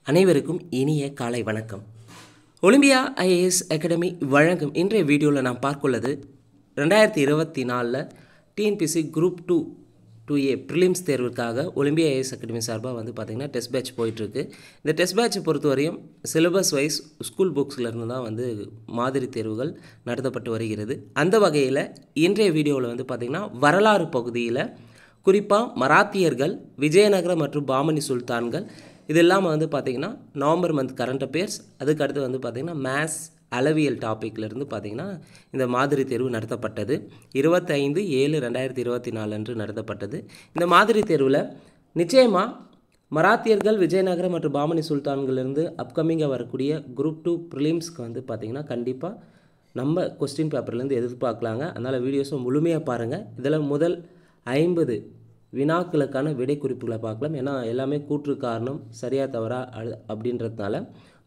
அனைவருக்கும் இனிய காலை வணக்கம். ஒலிம்பியா ஐஏஎஸ் அகாடமி வழங்கும் இன்றைய வீடியோவில் நான் பார்க்குள்ளது 2024 டிஎன்பிசி குரூப் 2A ப்ரிலிம்ஸ் தேர்வுக்காக ஒலிம்பியா ஐஏஎஸ் அகாடமி சார்பாக பார்த்திங்கன்னா டெஸ்ட் பேட்ச் போயிட்டுருக்கு. இந்த டெஸ்ட் பேட்சை பொறுத்தவரையும் சிலபஸ் வைஸ் ஸ்கூல் புக்ஸ்லேருந்து தான் மாதிரி தேர்வுகள் நடத்தப்பட்டு வருகிறது. அந்த வகையில் இன்றைய வீடியோவில் பார்த்திங்கன்னா வரலாறு பகுதியில் குறிப்பாக மராத்தியர்கள், விஜயநகர மற்றும் பாமனி சுல்தான்கள், இது இல்லாமல் பார்த்திங்கன்னா நவம்பர் மந்த் கரண்ட் அஃபேர்ஸ், அதுக்கடுத்து பார்த்திங்கன்னா மேத்ஸ் அளவியல் டாப்பிக்லேருந்து பார்த்திங்கன்னா இந்த மாதிரி தேர்வு நடத்தப்பட்டது. 25/7/2024 அன்று நடத்தப்பட்டது. இந்த மாதிரி தேர்வில் நிச்சயமாக மராத்தியர்கள், விஜயநகர மற்றும் பாமனி சுல்தான்களிலிருந்து அப்கமிங்காக வரக்கூடிய குரூப் 2 ப்ரிலிம்ஸ்க்கு பார்த்திங்கன்னா கண்டிப்பாக நம்ம கொஸ்டின் பேப்பர்லேருந்து எதிர்பார்க்கலாங்க. அதனால் வீடியோஸும் முழுமையாக பாருங்கள். இதில் முதல் 50 வினாக்களுக்கான விடை குறிப்புகளை பார்க்கலாம். ஏன்னா எல்லாமே கூற்று காரணம் சரியா தவறா அப்படின்றதுனால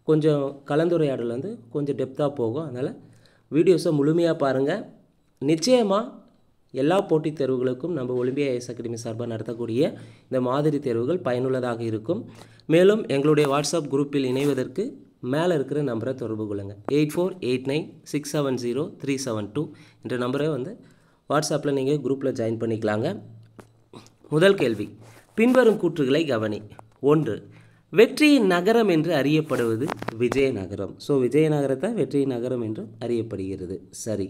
கொஞ்சம் கலந்துரையாடல் கொஞ்சம் டெப்த்தாக போகும். அதனால் வீடியோஸை முழுமையாக பாருங்கள். நிச்சயமாக எல்லா போட்டித் தேர்வுகளுக்கும் நம்ம ஒலிம்பியா ஐஏஎஸ் அகாடமி சார்பாக நடத்தக்கூடிய இந்த மாதிரி தேர்வுகள் பயனுள்ளதாக இருக்கும். மேலும் எங்களுடைய வாட்ஸ்அப் குரூப்பில் இணைவதற்கு மேலே இருக்கிற நம்பரை தொடர்பு கொள்ளுங்கள். 8489670372 என்ற நம்பரை வாட்ஸ்அப்பில் நீங்கள் குரூப்பில் ஜாயின் பண்ணிக்கலாங்க. முதல் கேள்வி, பின்வரும் கூற்றுகளை கவனி. 1. வெற்றியின் நகரம் என்று அறியப்படுவது விஜயநகரம். விஜயநகரத்தை வெற்றியின் நகரம் என்று அறியப்படுகிறது. சரி.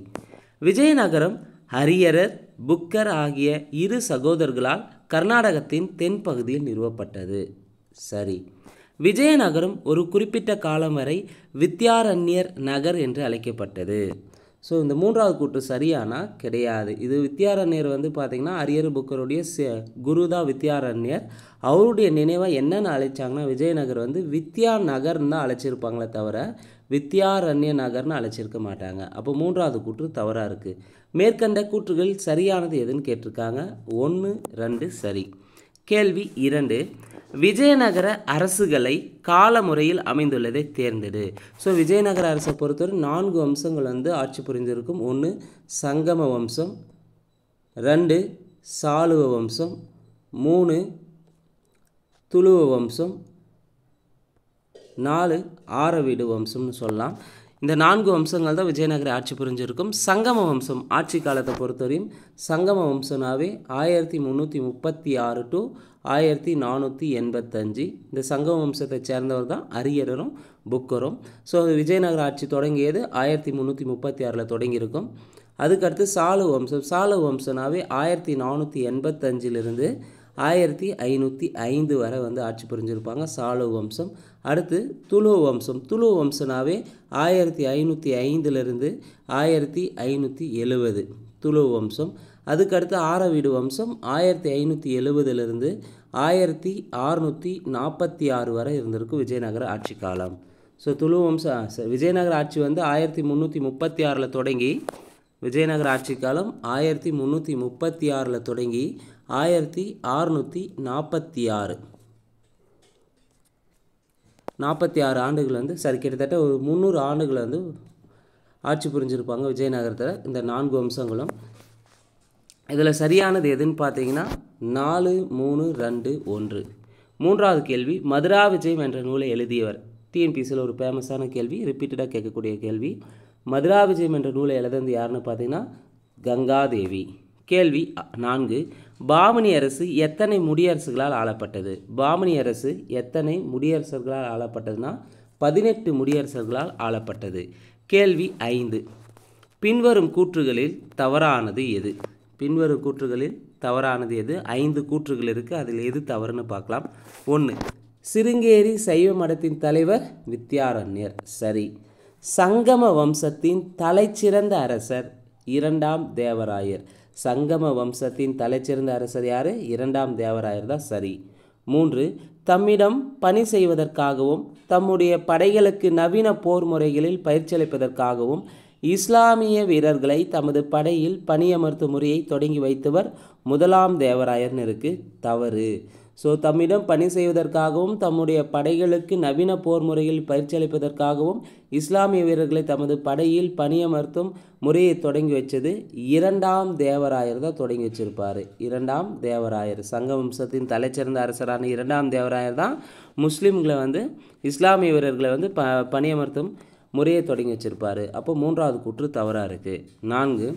விஜயநகரம் ஹரியரர், புக்கர் ஆகிய இரு சகோதரர்களால் கர்நாடகத்தின் தென்பகுதியில் நிறுவப்பட்டது. சரி. விஜயநகரம் ஒரு குறிப்பிட்ட காலம் வரை வித்யாரண்யர் நகர் என்று அழைக்கப்பட்டது. இந்த மூன்றாவது கூற்று சரியானா கிடையாது. இது வித்யாரண்யர் பார்த்திங்கன்னா அரியர் புக்கருடைய குரு தான் வித்யாரண்யர். அவருடைய நினைவாக என்னென்னு அழைச்சாங்கன்னா விஜயநகர் வித்யா நகர்னு தான் அழைச்சிருப்பாங்களே தவிர வித்யாரண்ய நகர்னு அழைச்சிருக்க மாட்டாங்க. அப்போ மூன்றாவது கூற்று தவறாக இருக்குது. மேற்கண்ட கூற்றுகள் சரியானது எதுன்னு கேட்டிருக்காங்க. 1, 2 சரி. கேள்வி 2, விஜயநகர அரசுகளை கால முறையில் அமைந்துள்ளதை தேர்ந்தெடு. விஜயநகர அரசை பொறுத்தவரை 4 வம்சங்கள் ஆட்சி புரிந்திருக்கும். 1 சங்கம வம்சம், 2 சாளுவ வம்சம், 3 துளுவ வம்சம், 4 ஆரவீடு வம்சம்னு சொல்லலாம். இந்த 4 வம்சங்கள் தான் விஜயநகர ஆட்சி புரிஞ்சிருக்கும். சங்கம வம்சம் ஆட்சி காலத்தை பொறுத்தவரையும் சங்கம வம்சனாவே 1336 to 1485. இந்த சங்கம வம்சத்தை சேர்ந்தவர் தான் அரியரும் புக்கரும். விஜயநகர ஆட்சி தொடங்கியது 1336 தொடங்கியிருக்கும். அதுக்கடுத்து சாளுவ வம்சம். சாளுவ வம்சனாவே 1485 1505 வரை ஆட்சி புரிஞ்சிருப்பாங்க சாளுவ வம்சம். அடுத்து துளுவ வம்சம். துளுவ வம்சனாவே 1505 1570 துளுவ வம்சம். அதுக்கடுத்து ஆரவீடு வம்சம் 1570 1646 வரை இருந்திருக்கும் விஜயநகர ஆட்சி காலம். துளுவ வம்சம் விஜயநகர ஆட்சி 1336 தொடங்கி விஜயநகர ஆட்சி காலம் 1336 தொடங்கி 1646 ஆண்டுகள் சரி கிட்டத்தட்ட ஒரு 300 ஆண்டுகள் ஆட்சி புரிஞ்சிருப்பாங்க விஜயநகரத்தில் இந்த 4 வம்சங்களும். இதில் சரியானது எதுன்னு பார்த்தீங்கன்னா 4, 3, 2, 1. மூன்றாவது கேள்வி, மதுரா விஜயம் என்ற நூலை எழுதியவர். டிஎன்பிசியில் ஒரு ஃபேமஸான கேள்வி, ரிப்பீட்டடாக கேட்கக்கூடிய கேள்வி. மதுரா விஜயம் என்ற நூலை எழுதுறது யாருன்னு பார்த்தீங்கன்னா கங்காதேவி. கேள்வி 4, பாமனி அரசு எத்தனை முடியரசுகளால் ஆளப்பட்டது? பாமனி அரசு எத்தனை முடியரசர்களால் ஆளப்பட்டதுன்னா 18 முடியரசர்களால் ஆளப்பட்டது. கேள்வி 5, பின்வரும் கூற்றுகளில் தவறானது எது? பின்வரும் கூற்றுகளில் தவறானது எது? 5 கூற்றுகள் இருக்குது, அதில் எது தவறுன்னு பார்க்கலாம். 1, சிருங்கேரி சைவ மடத்தின் தலைவர் வித்யாரண்யர். சரி. சங்கம வம்சத்தின் தலைச்சிறந்த அரசர் 2ஆம் தேவராயர். சங்கம வம்சத்தின் தலைச்சிறந்த அரசர் யார்? 2ஆம் தேவராயர் தான் சரி. 3, தம்மிடம் பணி செய்வதற்காகவும் தம்முடைய படைகளுக்கு நவீன போர் முறைகளில் பயிற்சி அளிப்பதற்காகவும் இஸ்லாமிய வீரர்களை தமது படையில் பணியமர்த்தும் முறையை தொடங்கி வைத்தவர் 1ஆம் தேவராயர்னு இருக்குது. தவறு. ஸோ தம்மிடம் பணி செய்வதற்காகவும் தம்முடைய படைகளுக்கு நவீன போர் முறையில் பயிற்சி அளிப்பதற்காகவும் இஸ்லாமிய வீரர்களை தமது படையில் பணியமர்த்தும் முறையை தொடங்கி வச்சது இரண்டாம் தேவராயர் தான் தொடங்கி வச்சிருப்பார். இரண்டாம் தேவராயர், சங்க வம்சத்தின் தலைச்சிறந்த அரசரான இரண்டாம் தேவராயர் தான் முஸ்லீம்களை வந்து இஸ்லாமிய வீரர்களை வந்து பணியமர்த்தும் முறையை தொடங்கி வச்சிருப்பார். அப்போ மூன்றாவது கூற்று தவறாக இருக்குது. 4,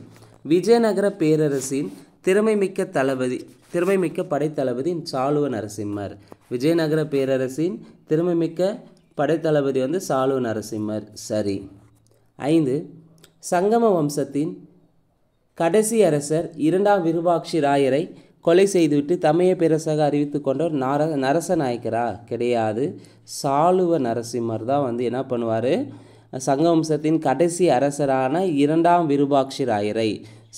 விஜயநகர பேரரசின் திறமைமிக்க படைத்தளபதி சாளுவ நரசிம்மர். விஜயநகர பேரரசின் திறமைமிக்க படைத்தளபதி வந்து சாளுவ நரசிம்மர். சரி. 5, சங்கம வம்சத்தின் கடைசி அரசர் இரண்டாம் விருபாட்சி ராயரை கொலை செய்துவிட்டு தமைய பேரரசாக அறிவித்து கொண்டவர் நரசநாயக்கரா? கிடையாது. சாளுவ நரசிம்மர் தான் வந்து என்ன பண்ணுவார், சங்க வம்சத்தின் கடைசி அரசரான இரண்டாம் விருபாட்சி ராயரை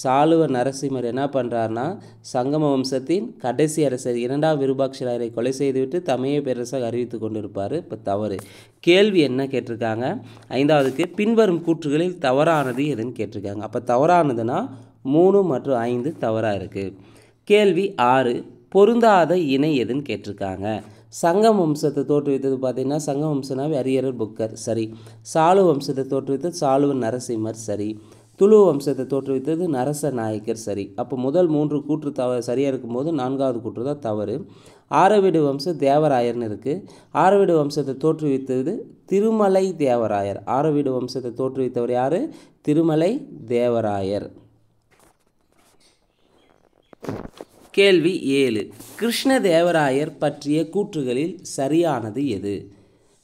சாளுவ நரசிம்மர் என்ன பண்ணுறாருனா சங்கம வம்சத்தின் கடைசி அரசர் இரண்டாம் விருபாட்சி ராயரை கொலை செய்துவிட்டு தமைய பேரரசாக அறிவித்து கொண்டிருப்பார். இப்போ தவறு. கேள்வி என்ன கேட்டிருக்காங்க? 5வதுக்கு பின்வரும் கூற்றுகளில் தவறானது எதுன்னு கேட்டிருக்காங்க. அப்போ தவறானதுன்னா 3 மற்றும் 5 தவறாக இருக்குது. கேள்வி 6, பொருந்தாத இணை எதுன்னு கேட்டிருக்காங்க. சங்கம் வம்சத்தை தோற்றுவித்தது பார்த்திங்கன்னா சங்கம் வம்சனாவே அரியரர் புக்கர். சரி. சாளுவ வம்சத்தை தோற்றுவித்தது சாளுவ நரசிம்மர். சரி. துளு வம்சத்தை தோற்றுவித்தது நரச நாயக்கர். சரி. அப்போ முதல் 3 கூற்று சரியாக இருக்கும்போது 4வது கூற்று தான் தவறு. ஆரவீடு வம்சம் தேவராயர்னு இருக்குது. ஆரவீடு வம்சத்தை தோற்றுவித்தது திருமலை தேவராயர். ஆரவீடு வம்சத்தை தோற்றுவித்தவர் யார்? திருமலை தேவராயர். கேள்வி 7, கிருஷ்ணதேவராயர் பற்றிய கூற்றுகளில் சரியானது எது?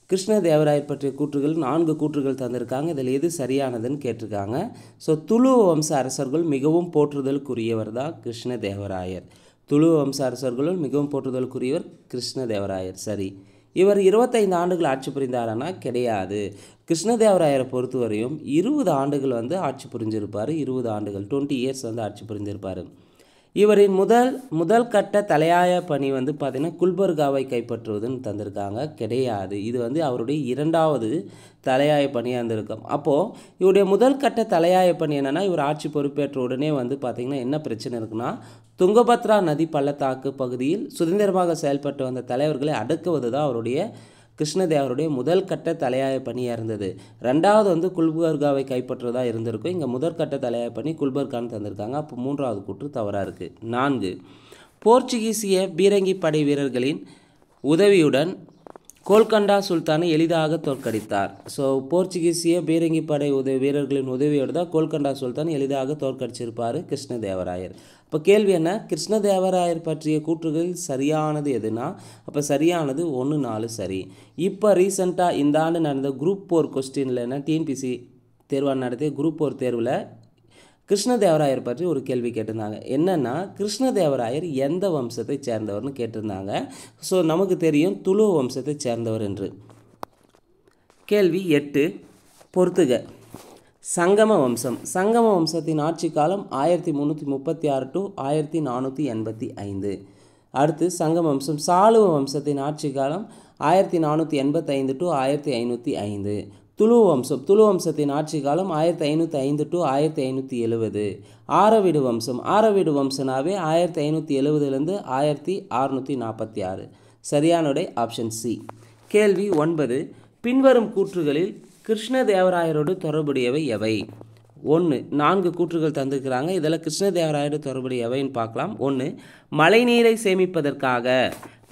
கிருஷ்ணதேவராயர் பற்றிய கூற்றுகள் 4 கூற்றுகள் தந்திருக்காங்க. இதில் எது சரியானதுன்னு கேட்டிருக்காங்க. ஸோ துளுவ வம்ச அரசர்கள் மிகவும் போற்றுதலுக்குரியவர் தான் கிருஷ்ணதேவராயர். துளுவ வம்ச அரசர்களும் மிகவும் போற்றுதலுக்குரியவர் கிருஷ்ணதேவராயர். சரி. இவர் 25 ஆண்டுகள் ஆட்சி புரிந்தாரனா? கிடையாது. கிருஷ்ணதேவராயரை பொறுத்தவரையும் 20 ஆண்டுகள் வந்து ஆட்சி புரிஞ்சிருப்பார். 20 ஆண்டுகள் 20 இயர்ஸ் வந்து ஆட்சி புரிந்திருப்பார். இவரின் முதல் கட்ட தலையாய பணி வந்து பார்த்திங்கன்னா குல்பர்காவை கைப்பற்றுவதுன்னு தந்திருக்காங்க. கிடையாது. இது வந்து அவருடைய 2வது தலையாய பணியாக இருந்திருக்கும். அப்போது இவருடைய முதல் கட்ட தலையாய பணி என்னென்னா, இவர் ஆட்சி பொறுப்பேற்ற உடனே வந்து பார்த்திங்கன்னா என்ன பிரச்சனை இருக்குன்னா, துங்கபத்ரா நதி பள்ளத்தாக்கு பகுதியில் சுதந்திரமாக செயல்பட்டு வந்த தலைவர்களை அடக்குவது தான் அவருடைய கிருஷ்ணதேவருடைய முதல் கட்ட தலையாய பணியாக இருந்தது. 2வது வந்து குல்பர்காவை கைப்பற்றுவதாக இருந்திருக்கும். இங்கே முதற்கட்ட தலையாய பணி குல்பர்கான்னு தந்திருக்காங்க. அப்போ 3வது கூற்று தவறாக இருக்குது. 4, போர்ச்சுகீசிய பீரங்கி படை வீரர்களின் உதவியுடன் கோல்கண்டா சுல்தானை எளிதாக தோற்கடித்தார். ஸோ போர்ச்சுகீசிய பீரங்கி படை வீரர்களின் உதவியோடு தான் கோல்கண்டா சுல்தான் எளிதாக தோற்கடிச்சிருப்பார் கிருஷ்ணதேவராயர். இப்போ கேள்வி என்ன? கிருஷ்ணதேவராயர் பற்றிய கூற்றுகளில் சரியானது எதுனா, அப்போ சரியானது 1, 4 சரி. இப்போ ரீசெண்டாக இந்த ஆண்டு நடந்த குரூப் 4 கொஸ்டினில் என்ன டிஎன்பிசி தேர்வாக நடத்திய குரூப் 4 தேர்வில் கிருஷ்ணதேவராயர் பற்றி ஒரு கேள்வி கேட்டிருந்தாங்க. என்னென்னா, கிருஷ்ணதேவராயர் எந்த வம்சத்தை சேர்ந்தவர்னு கேட்டிருந்தாங்க. ஸோ நமக்கு தெரியும் துளு வம்சத்தை சேர்ந்தவர் என்று. கேள்வி 8, பொறுத்துக. சங்கம வம்சத்தின் ஆட்சி காலம் 1336 to 1485. அடுத்து சங்கம வம்சம். சாளுவ வம்சத்தின் ஆட்சி காலம் 1485 to 1505. துளு வம்சத்தின் ஆட்சி காலம் 1505 to 1570. ஆரவீடு வம்சனாவே 1570 1646. சரியானோட ஆப்ஷன் சி. கேள்வி 9, பின்வரும் கூற்றுகளில் கிருஷ்ணதேவராயரோடு தொடர்புடையவை எவை? 1, 4 கூற்றுகள் தந்திருக்கிறாங்க. இதில் கிருஷ்ணதேவராயரோடு தொடர்புடைய எவைன்னு பார்க்கலாம். 1, மழைநீரை சேமிப்பதற்காக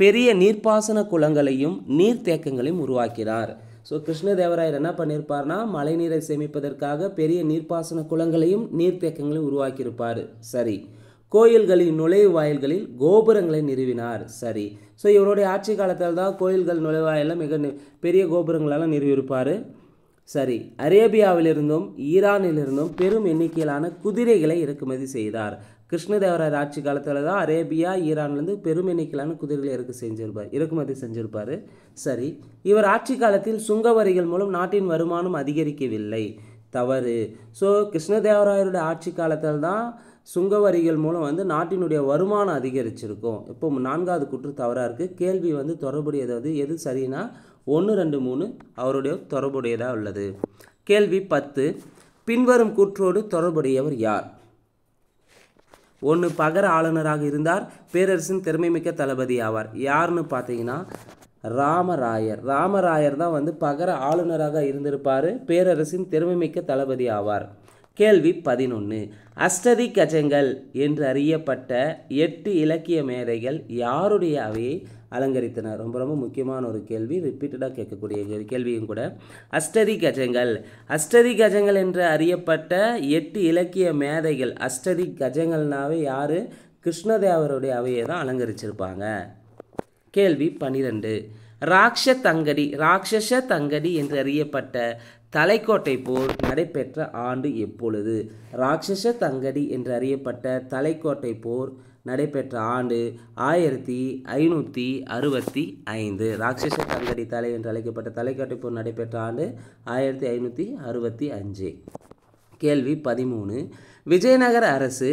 பெரிய நீர்ப்பாசன குளங்களையும் நீர்த்தேக்கங்களையும் உருவாக்கினார். ஸோ கிருஷ்ணதேவராயர் என்ன பண்ணியிருப்பார்னா, மழைநீரை சேமிப்பதற்காக பெரிய நீர்ப்பாசன குளங்களையும் நீர்த்தேக்கங்களையும் உருவாக்கியிருப்பார். சரி. கோயில்களின் நுழைவு வாயில்களில் கோபுரங்களை நிறுவினார். சரி. ஸோ இவருடைய ஆட்சி காலத்தில் தான் கோயில்கள் நுழைவாயிலில் மிக பெரிய கோபுரங்களெல்லாம் நிறுவியிருப்பார். சரி. அரேபியாவிலிருந்தும் ஈரானிலிருந்தும் பெரும் எண்ணிக்கையிலான குதிரைகளை இறக்குமதி செய்தார். கிருஷ்ணதேவராயர் ஆட்சி காலத்தில் தான் அரேபியா ஈரான்லேருந்து பெரும் எண்ணிக்கையிலான குதிரைகளை இறக்குமதி செஞ்சிருப்பார். சரி. இவர் ஆட்சி காலத்தில் சுங்க வரிகள் மூலம் நாட்டின் வருமானம் அதிகரிக்கவில்லை. தவறு. ஸோ கிருஷ்ணதேவராயருடைய ஆட்சி காலத்தில் தான் சுங்க வரிகள் மூலம் வந்து நாட்டினுடைய வருமானம் அதிகரிச்சிருக்கும். இப்போ 4வது கூற்று தவறாக இருக்குது. கேள்வி வந்து தொடர்புடையது வந்து எது சரினா 1, 2, 3 அவருடைய தொடர்புடையதாக உள்ளது. கேள்வி 10, பின்வரும் கூற்றோடு தொடர்புடையவர் யார்? ஒன்று பகர ஆளுநராக இருந்தார், பேரரசின் திறமைமிக்க தளபதி ஆவார். யாருன்னு பார்த்தீங்கன்னா ராமராயர். ராமராயர் தான் வந்து பகர ஆளுநராக இருந்திருப்பார், பேரரசின் திறமைமிக்க தளபதி ஆவார். கேள்வி 11. அஷ்டதி கஜங்கள் என்று அறியப்பட்ட 8 இலக்கிய மேதைகள் யாருடைய அவையை அலங்கரித்தனர்? ரொம்ப ரொம்ப முக்கியமான ஒரு கேள்வி, ரிப்பீட்டடாக கேட்கக்கூடிய கேள்வியும் கூட. அஷ்டதி கஜங்கள். அஷ்டதி கஜங்கள் என்று அறியப்பட்ட 8 இலக்கிய மேதைகள். அஷ்டதி கஜங்கள்னாவே யார்? கிருஷ்ணதேவருடைய அவையை தான் அலங்கரிச்சிருப்பாங்க. கேள்வி 12. ராட்சச தங்கடி என்று அறியப்பட்ட தலைக்கோட்டை போர் நடைபெற்ற ஆண்டு எப்பொழுது? ராட்சச தங்கடி என்று அறியப்பட்ட தலைக்கோட்டை போர் நடைபெற்ற ஆண்டு 1565. ராட்சச தங்கடி தலை என்று அழைக்கப்பட்ட தலைக்கோட்டை போர் நடைபெற்ற ஆண்டு 1565. கேள்வி 13. விஜயநகர அரசு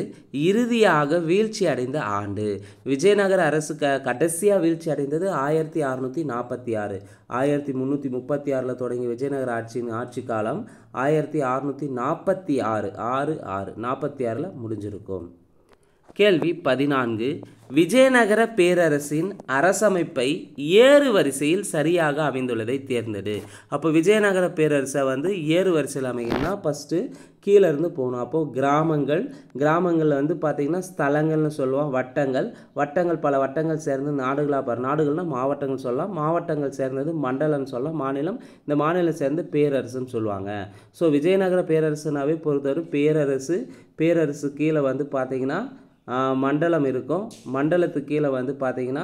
இறுதியாக வீழ்ச்சி அடைந்த ஆண்டு. விஜயநகர அரசு கடைசியாக வீழ்ச்சி அடைந்தது 1646. 1336 தொடங்கி விஜயநகர ஆட்சி காலம் 1646 46 முடிஞ்சிருக்கும். கேள்வி 14. விஜயநகர பேரரசின் அரசமைப்பை ஏறு வரிசையில் சரியாக அமைந்துள்ளதை தேர்ந்தெடு. அப்போ விஜயநகர பேரரசை வந்து ஏறு வரிசையில் அமைக்கணும்னா ஃபஸ்ட்டு கீழே இருந்து போகணும். அப்போது கிராமங்களில் வந்து பார்த்திங்கன்னா ஸ்தலங்கள்னு சொல்லுவோம். வட்டங்கள் பல வட்டங்கள் சேர்ந்து நாடுகளாக நாடுகள்னால் மாவட்டங்கள் சொல்லலாம், மாவட்டங்கள் சேர்ந்தது மண்டலம்னு சொல்லலாம், மாநிலம், இந்த மாநிலம் சேர்ந்து பேரரசுன்னு சொல்லுவாங்க. ஸோ விஜயநகர பேரரசுனாவே பொறுத்தவரை பேரரசு கீழே வந்து பார்த்திங்கன்னா மண்டலம் இருக்கும். மண்டலத்துக்கு கீழே வந்து பார்த்திங்கன்னா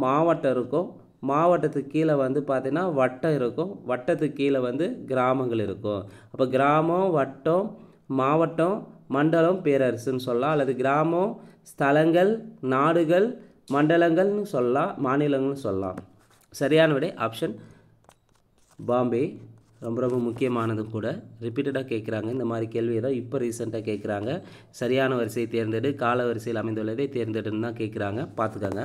மாவட்டம் இருக்கும். மாவட்டத்துக்கு கீழே வந்து பார்த்திங்கன்னா வட்டம் இருக்கும். வட்டத்துக்கு கீழே வந்து கிராமங்கள் இருக்கும். அப்போ கிராமம், வட்டம், மாவட்டம், மண்டலம் பேரரசுன்னு சொல்லலாம். அல்லது கிராமம், ஸ்தலங்கள், நாடுகள், மண்டலங்கள்னு சொல்லலாம், மாநிலங்கள்னு சொல்லலாம். சரியான விடை ஆப்ஷன் பாம்பே. ரொம்ப ரொம்ப முக்கியமானது கூட, ரிப்பீட்டடாக கேட்குறாங்க. இந்த மாதிரி கேள்வி தான் இப்போ ரீசெண்டாக கேட்குறாங்க. சரியான வரிசையை தேர்ந்தெடு, கால வரிசையில் அமைந்துள்ளதை தேர்ந்தெடுன்னு தான் கேட்குறாங்க, பார்த்துக்கோங்க.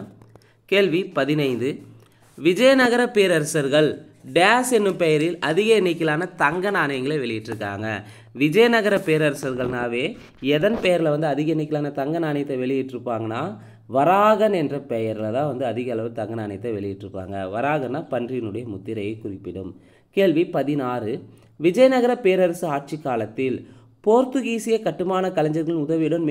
கேள்வி 15. விஜயநகர பேரரசர்கள் டேஸ் என்னும் பெயரில் அதிக எண்ணிக்கையிலான தங்க நாணயங்களை வெளியிட்டிருக்காங்க. விஜயநகர பேரரசர்கள்னாவே எதன் பெயரில் வந்து அதிக எண்ணிக்கையிலான தங்க நாணயத்தை வெளியிட்டிருப்பாங்கன்னா வராகன் என்ற பெயரில் தான் வந்து அதிக அளவு தங்க நாணயத்தை வெளியிட்டிருப்பாங்க. வராகன்னா பன்றியினுடைய முத்திரையை குறிப்பிடும். கேள்வி 16. விஜயநகர பேரரசு ஆட்சி காலத்தில் போர்த்துகீசிய கட்டுமான கலைஞர்களின் உதவியுடன்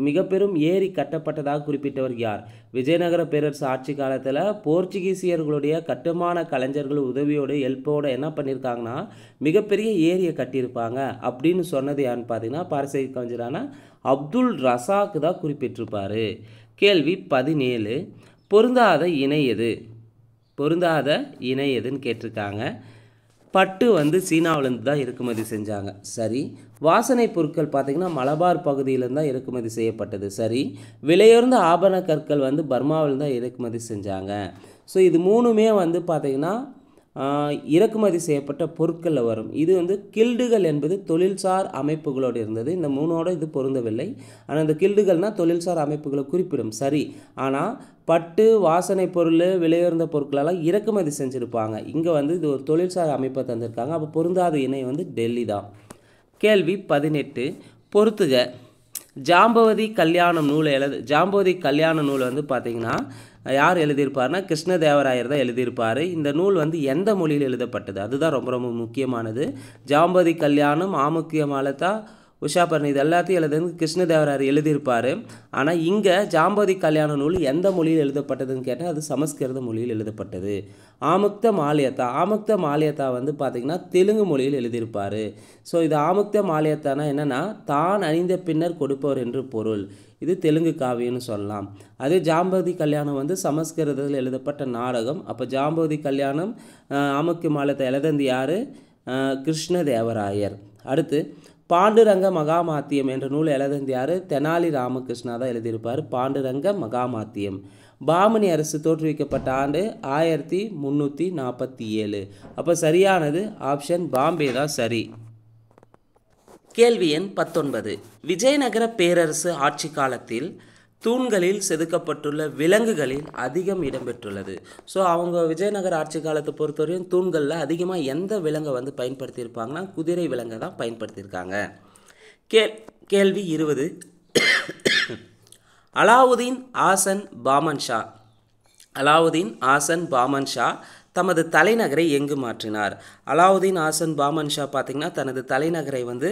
மிக பெரும் ஏரி கட்டப்பட்டதாக குறிப்பிட்டவர் யார்? விஜயநகர பேரரசு ஆட்சி காலத்தில் போர்ச்சுகீசியர்களுடைய கட்டுமான கலைஞர்கள் உதவியோடு ஹெல்ப்போடு என்ன பண்ணியிருக்காங்கன்னா மிகப்பெரிய ஏரியை கட்டியிருப்பாங்க அப்படின்னு சொன்னது யாருன்னு பார்த்தீங்கன்னா பாரசீக கலைஞரான அப்துல் ரசாக் தான் குறிப்பிட்டிருப்பார். கேள்வி 17. பொருந்தாத இணை எதுன்னு கேட்டிருக்காங்க. பட்டு வந்து சீனாவிலேருந்து தான் இறக்குமதி செஞ்சாங்க. சரி. வாசனை பொருட்கள் பார்த்திங்கன்னா மலபார் பகுதியிலேருந்து தான் இறக்குமதி செய்யப்பட்டது. சரி. விலையுயர்ந்த ஆபரண கற்கள் வந்து பர்மாவில் தான் இறக்குமதி செஞ்சாங்க. ஸோ இது மூணுமே வந்து பார்த்திங்கன்னா இறக்குமதி செய்யப்பட்ட பொருட்களில் வரும். இது வந்து கில்டுகள் என்பது தொழில்சார் அமைப்புகளோடு இருந்தது. இந்த மூணோடு இது பொருந்தவில்லை. ஆனால் இந்த கில்டுகள்னால் தொழில்சார் அமைப்புகளை குறிப்பிடும். சரி. ஆனால் பட்டு, வாசனை பொருள், விலையுயர்ந்த பொருட்களெல்லாம் இறக்குமதி செஞ்சுருப்பாங்க. இங்கே வந்து இது ஒரு தொழில்சார் அமைப்பை தந்திருக்காங்க. அப்போ பொருந்தாத இணை வந்து டெல்லி தான். கேள்வி 18. பொறுத்துக. ஜாம்பவதி கல்யாண நூல் வந்து பார்த்திங்கன்னா யார் எழுதியிருப்பார்னா கிருஷ்ணதேவராயர் தான் எழுதியிருப்பார். இந்த நூல் வந்து எந்த மொழியில் எழுதப்பட்டது? அதுதான் ரொம்ப ரொம்ப முக்கியமானது. ஜாம்பவதி கல்யாணம், ஆமுக்கிய மாலதா, உஷாபரணி இது எல்லாத்தையும் கிருஷ்ணதேவராயர் எழுதியிருப்பார். ஆனால் இங்கே ஜாம்பவதி கல்யாண நூல் எந்த மொழியில் எழுதப்பட்டதுன்னு கேட்டால் அது சமஸ்கிருத மொழியில் எழுதப்பட்டது. ஆமுக்த மால்யதா வந்து பார்த்திங்கன்னா தெலுங்கு மொழியில் எழுதியிருப்பார். ஸோ இது ஆமுக்த மால்யதானா என்னென்னா தான் அணிந்த பின்னர் கொடுப்பவர் என்று பொருள். இது தெலுங்கு காவியம்னு சொல்லலாம். அதே ஜாம்பவதி கல்யாணம் வந்து சமஸ்கிருதத்தில் எழுதப்பட்ட நாடகம். அப்போ ஜாம்பவதி கல்யாணம், ஆமுக்ய மால்யதா எழுதந்து யார்? கிருஷ்ணதேவராயர். அடுத்து பாண்டுரங்க மகாமாத்தியம் என்ற நூல் எழுதந்து யார்? தெனாலி ராமகிருஷ்ணா தான் எழுதியிருப்பார். பாண்டுரங்க மகாமாத்தியம். பாமணி அரசு தோற்றுவிக்கப்பட்ட ஆண்டு 1347. அப்போ சரியானது ஆப்ஷன் பாம்பே தான் சரி. கேள்வி எண் 19. விஜயநகர பேரரசு ஆட்சி காலத்தில் தூண்களில் செதுக்கப்பட்டுள்ள விலங்குகளில் அதிகம் இடம்பெற்றுள்ளது. ஸோ அவங்க விஜயநகர ஆட்சி காலத்தை பொறுத்தவரையும் தூண்களில் அதிகமாக எந்த விலங்கை வந்து பயன்படுத்தியிருப்பாங்கன்னா குதிரை விலங்கை தான் பயன்படுத்தியிருக்காங்க. கேள்வி 20. அலாவுதீன் ஆசன் பாமன் ஷா அலாவுதீன் ஆசன் பாமன் ஷா தமது தலைநகரை எங்கு மாற்றினார்? அலாவுதீன் ஆசன் பாமன் ஷா பார்த்திங்கன்னா தனது தலைநகரை வந்து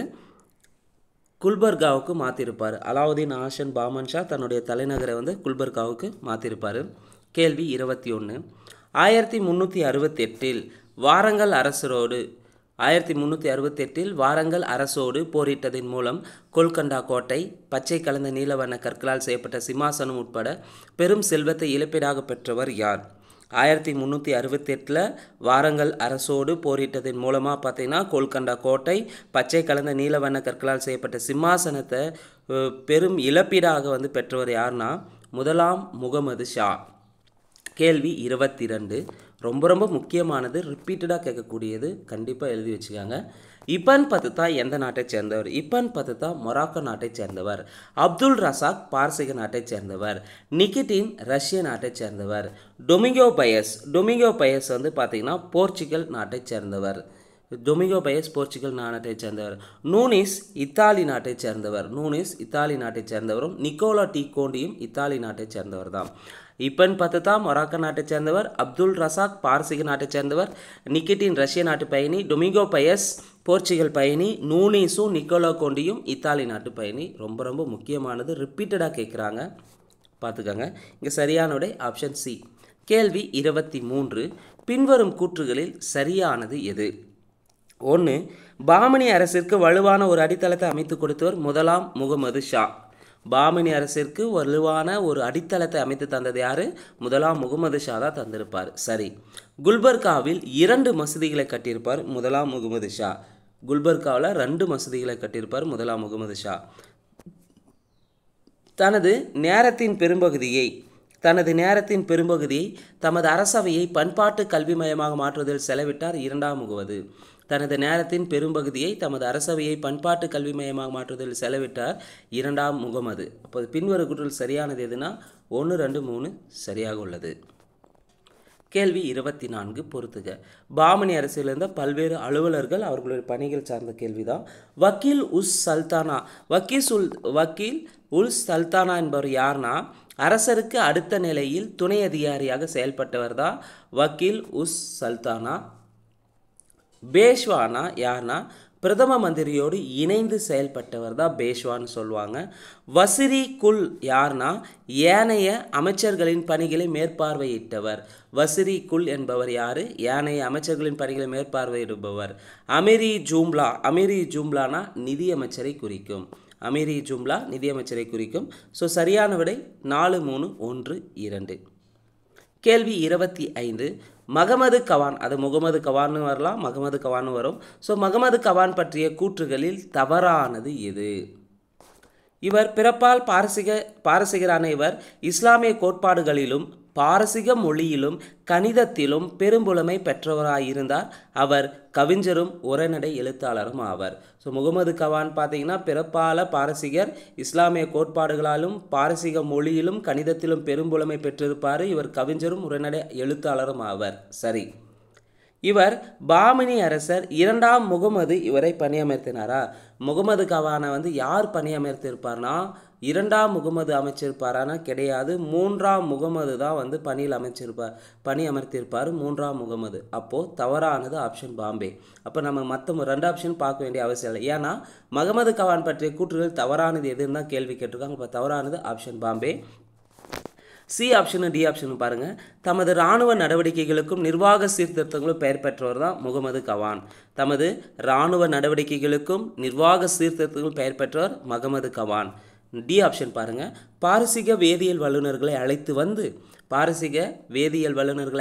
குல்பர்காவுக்கு மாற்றிருப்பார். அலாவுதீன் ஆசன் பாமன் ஷா தன்னுடைய தலைநகரை வந்து குல்பர்காவுக்கு மாற்றிருப்பார். கேள்வி 21. 1368 வாரங்கல் அரசரோடு 1368 வாரங்கல் அரசோடு போரிட்டதின் மூலம் கோல்கண்டா கோட்டை, பச்சை கலந்த நீலவண்ண கற்களால் செய்யப்பட்ட சிம்மாசனம் உட்பட பெரும் செல்வத்தை இழப்பீடாக பெற்றவர் யார்? 1368 வாரங்கல் அரசோடு போரிட்டதன் மூலமாக பார்த்தீங்கன்னா கோல்கண்டா கோட்டை, பச்சை கலந்த நீலவண்ண கற்களால் செய்யப்பட்ட சிம்மாசனத்தை பெரும் இழப்பீடாக வந்து பெற்றவர் யார்னா முதலாம் முகமது ஷா. கேள்வி 22 ரொம்ப முக்கியமானது, ரிப்பீட்டடாக கேட்கக்கூடியது, கண்டிப்பாக எழுதி வச்சுக்காங்க. இபன் பத்துதா எந்த நாட்டைச் சேர்ந்தவர்? இபன் பத்துதா மொராக்கோ நாட்டைச் சேர்ந்தவர். அப்துல் ரசாக் பாரசீக நாட்டைச் சேர்ந்தவர். நிகிட்டின் ரஷ்ய நாட்டைச் சேர்ந்தவர். டொமிங்கோ பயஸ் வந்து பார்த்திங்கன்னா போர்ச்சுகல் நாட்டைச் சேர்ந்தவர். டொமிங்கோ பயஸ் போர்ச்சுகல் நாட்டைச் சேர்ந்தவர். நூனிஸ் இத்தாலி நாட்டைச் சேர்ந்தவரும் நிக்கோலா டி கோண்டியும் இத்தாலி நாட்டைச் சேர்ந்தவர் தான். இபன் பத்துதா மொராக்கோ நாட்டைச் சேர்ந்தவர். அப்துல் ரசாக் பாரசீக நாட்டைச் சேர்ந்தவர். நிக்கிட்டின் ரஷ்ய நாட்டு பயணி. டொமிங்கோ பயஸ் போர்ச்சுகல் பயணி. நூனிஸும் நிக்கோலா கோண்டியும் இத்தாலி நாட்டு பயணி. ரொம்ப முக்கியமானது, ரிப்பீட்டடாக கேட்குறாங்க, பார்த்துக்கோங்க. இங்கே சரியான விடை ஆப்ஷன் சி. கேள்வி 23 பின்வரும் கூற்றுகளில் சரியானது எது? 1. பாமினி அரசிற்கு வலுவான ஒரு அடித்தளத்தை அமைத்து கொடுத்தவர் முதலாம் முகமது ஷா. பாமினி அரசிற்கு வலுவான ஒரு அடித்தளத்தை அமைத்து தந்தது யாரு? முதலாம் முகமது ஷா தான் தந்திருப்பார். சரி. குல்பர்காவில் 2 மசூதிகளை கட்டியிருப்பார் முதலாம் முகமது ஷா. குல்பர்காவில் 2 மசூதிகளை கட்டியிருப்பார் முதலாம் முகமது ஷா. தனது நேரத்தின் பெரும்பகுதியை தமது அரசவையை பண்பாட்டு கல்விமயமாக மாற்றுவதில் செலவிட்டார் இரண்டாம் முகமது. தனது நேரத்தின் பெரும்பகுதியை தமது அரசவையை பண்பாட்டு கல்விமயமாக மாற்றுவதில் செலவிட்டார் இரண்டாம் முகமது. அப்போது பின்வரும் கூற்றில் சரியானது எதுனா 1, 2, 3 சரியாக உள்ளது. கேள்வி 24 பொறுத்துக. பாமினி அரசில் இருந்த பல்வேறு அலுவலர்கள் அவர்களுடைய பணிகள் சார்ந்த கேள்விதான். வக்கீல் உல் சல்தானா என்பவர் யார்னா அரசருக்கு அடுத்த நிலையில் துணை அதிகாரியாக செயல்பட்டவர் தான் வக்கீல் உஸ் சல்தானா. பேஷ்வானா யார்னா பிரதம மந்திரியோடு இணைந்து செயல்பட்டவர் தான் பேஷ்வான்னு சொல்லுவாங்க. வசிரி குல் யார்னா ஏனைய அமைச்சர்களின் பணிகளை மேற்பார்வையிட்டவர். வசிரி குல் என்பவர் யார்? ஏனைய அமைச்சர்களின் பணிகளை மேற்பார்வையிடுபவர். அமீரி ஜூம்லானா நிதியமைச்சரை குறிக்கும். நிதியமைச்சரை குறிக்கும். ஸோ சரியான விடை 4, 3, 1, 2. கேள்வி 25 மகமது கவான், அது முகமது கவான்னு வரலாம், மகமது கவான்னு வரும். ஸோ மகமது கவான் பற்றிய கூற்றுகளில் தவறானது எது? இவர் பிறப்பால் பாரசீகரான இவர் இஸ்லாமிய கோட்பாடுகளிலும் பாரசீக மொழியிலும் கணிதத்திலும் பெரும்புலமை பெற்றவராயிருந்தார். அவர் கவிஞரும் உரைநடை எழுத்தாளரும் ஆவர். ஸோ முகமது கவான் பார்த்தீங்கன்னா பிறப்பால பாரசீகர், இஸ்லாமிய கோட்பாடுகளாலும் பாரசீக மொழியிலும் கணிதத்திலும் பெரும்புலமை பெற்றிருப்பார். இவர் கவிஞரும் உரைநடை எழுத்தாளரும் ஆவர். சரி. இவர் பாமினி அரசர் இரண்டாம் முகமது இவரை பணியமர்த்தினாரா? முகமது கவானை வந்து யார் பணியமர்த்திருப்பார்னா இரண்டாம் முகமது அமைச்சிருப்பாரானா கிடையாது, 3ஆம் முகமது தான் வந்து பணி அமர்த்தியிருப்பார் 3ஆம் முகமது. அப்போது தவறானது ஆப்ஷன் பாம்பே. அப்போ நம்ம மற்ற 2 ஆப்ஷன் பார்க்க வேண்டிய அவசியம் இல்லை. ஏன்னா மகமது கவான் பற்றிய கூற்றுகள் தவறானது எதுன்னு தான் கேள்வி கேட்டிருக்காங்க. இப்போ தவறானது option Bombay. C option D option பாருங்கள். தமது இராணுவ நடவடிக்கைகளுக்கும் நிர்வாக சீர்திருத்தங்களும் பெயர் பெற்றவர் தான் முகமது கவான். தமது இராணுவ நடவடிக்கைகளுக்கும் நிர்வாக சீர்திருத்தங்களும் பெயர் பெற்றவர் முகமது கவான். டி ஆப்ஷன் பாருங்கள். பாரசீக வேதியியல் வல்லுநர்களை